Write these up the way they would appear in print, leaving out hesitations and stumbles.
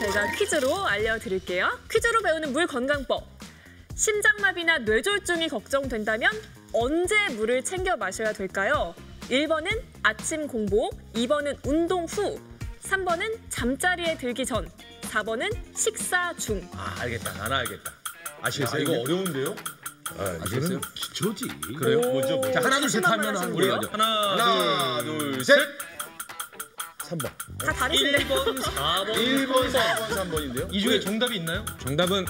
제가 퀴즈로 알려드릴게요. 퀴즈로 배우는 물 건강법. 심장마비나 뇌졸중이 걱정된다면 언제 물을 챙겨 마셔야 될까요? 1번은 아침 공복, 2번은 운동 후, 3번은 잠자리에 들기 전, 4번은 식사 중. 아, 알겠다. 나는 알겠다. 아시겠어요? 이거 어려운데요? 아시겠어요? 기초지. 그래요? 뭐죠? 자, 하나, 둘, 셋 하면 우리가 하나, 둘, 셋. 3번. 다 다르신데. 1번, 4번, 1번, 4번, 3번인데요? 이 중에 정답이 있나요? 정답은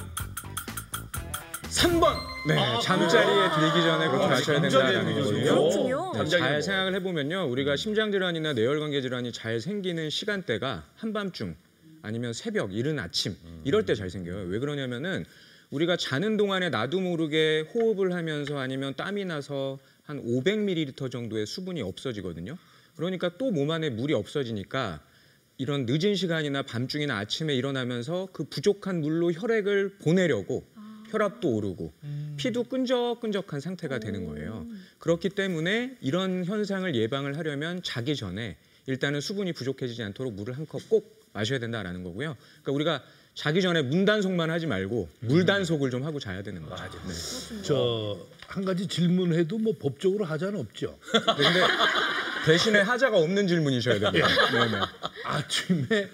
3번. 네, 잠자리에 들기 전에 그렇게 마셔야 된다는 거거든요. 그렇군요. 네, 잘 생각을 해보면요, 우리가 심장질환이나 뇌혈관계 질환이 잘 생기는 시간대가 한밤중 아니면 새벽, 이른 아침 이럴 때 잘 생겨요. 왜 그러냐면은 우리가 자는 동안에 나도 모르게 호흡을 하면서 아니면 땀이 나서 한 500ml 정도의 수분이 없어지거든요. 그러니까 또 몸 안에 물이 없어지니까 이런 늦은 시간이나 밤중이나 아침에 일어나면서 그 부족한 물로 혈액을 보내려고 혈압도 오르고 피도 끈적끈적한 상태가 되는 거예요. 그렇기 때문에 이런 현상을 예방을 하려면 자기 전에 일단은 수분이 부족해지지 않도록 물을 한 컵 꼭 마셔야 된다는 거고요. 그러니까 우리가 자기 전에 문단속만 하지 말고 물단속을 좀 하고 자야 되는 거죠. 네. 저 한 가지 질문해도 뭐 법적으로 하자는 없죠. 근데 대신에 하자가 없는 질문이셔야 됩니다. 네네. 아침에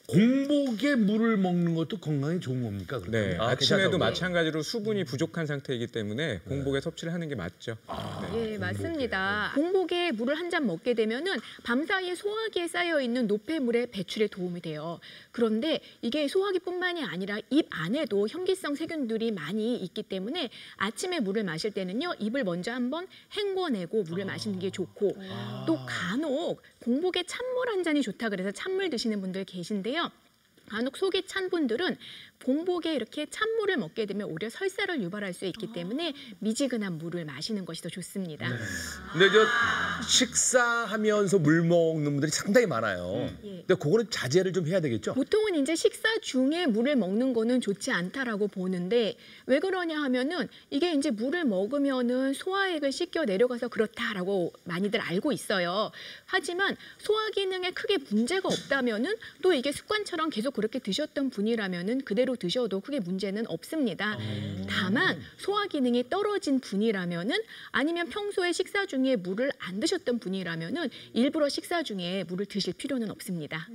공복에 물을 먹는 것도 건강에 좋은 겁니까? 그러면? 네, 아, 아침에도 괜찮다고요? 마찬가지로 수분이 부족한 상태이기 때문에 공복에 섭취를 하는 게 맞죠. 예, 맞습니다. 공복에 물을 한 잔 먹게 되면은 밤사이에 소화기에 쌓여 있는 노폐물의 배출에 도움이 돼요. 그런데 이게 소화기뿐만이 아니라 입 안에도 현기성 세균들이 많이 있기 때문에 아침에 물을 마실 때는요, 입을 먼저 한번 헹궈내고 물을 마시는 게 좋고, 또 간혹 공복에 찬물 한 잔이 좋다 그래서 찬물 드시는 분들 계신데요. 간혹 속이 찬 분들은 공복에 이렇게 찬물을 먹게 되면 오히려 설사를 유발할 수 있기 때문에 미지근한 물을 마시는 것이 더 좋습니다. 근데 식사하면서 물 먹는 분들이 상당히 많아요. 예. 근데 그거는 자제를 좀 해야 되겠죠? 보통은 이제 식사 중에 물을 먹는 거는 좋지 않다라고 보는데, 왜 그러냐 하면은 이게 이제 물을 먹으면은 소화액을 씻겨 내려가서 그렇다라고 많이들 알고 있어요. 하지만 소화 기능에 크게 문제가 없다면은 또 이게 습관처럼 계속 그렇게 드셨던 분이라면은 그대로 드셔도 크게 문제는 없습니다. 다만 소화 기능이 떨어진 분이라면은 아니면 평소에 식사 중에 물을 안 드셨던 분이라면은 일부러 식사 중에 물을 드실 필요는 없습니다.